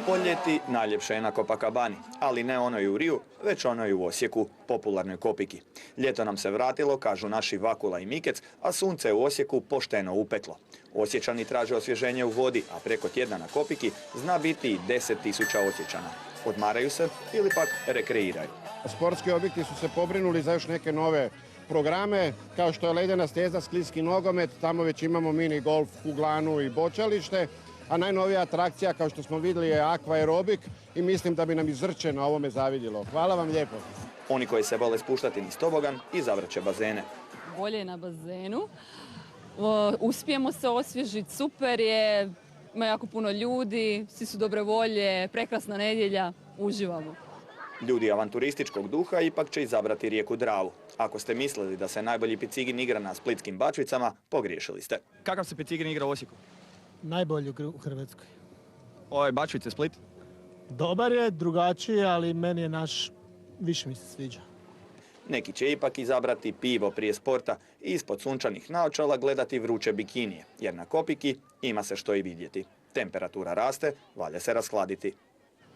Po ljeti najljepše je na Copacabani, ali ne onoj u Riju, već onoj u Osijeku, popularnoj Kopiki. Ljeto nam se vratilo, kažu naši Vakula i Mikec, a sunce je u Osijeku pošteno upeklo. Osječani traže osvježenje u vodi, a preko tjedna na Kopiki zna biti i 10.000 Osječana. Odmaraju se ili pak rekreiraju. Sportski objekti su se pobrinuli za još neke nove programe, kao što je ledena steza, skliski nogomet, tamo već imamo mini golf, kuglanu i bočalište, a najnovija atrakcija, kao što smo vidjeli, je aquaerobik i mislim da bi nam i Zrče na ovome zavidjelo. Hvala vam lijepo. Oni koji se vole spuštati niz tobogan izavrće bazene. Bolje je na bazenu, uspijemo se osvježiti, super je, ima jako puno ljudi, svi su dobre volje, prekrasna nedjelja, uživamo. Ljudi avanturističkog duha ipak će izabrati rijeku Dravu. Ako ste mislili da se najbolji picigin igra na splitskim Bačvicama, pogriješili ste. Kakav se picigin igra u Osijeku? Najbolji u Hrvatskoj. Ovo Bačvice, Split? Dobar je, drugačiji, ali meni je naš, više mi se sviđa. Neki će ipak izabrati pivo prije sporta i ispod sunčanih naočala gledati vruće bikinije, jer na Kopiki ima se što i vidjeti. Temperatura raste, valja se rashladiti.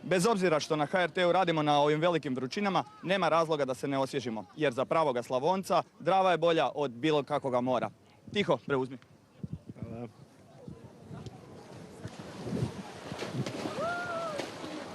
Bez obzira što na HRT-u radimo na ovim velikim vrućinama, nema razloga da se ne osvježimo, jer za pravoga Slavonca Drava je bolja od bilo kakvoga mora. Tiho, preuzmi.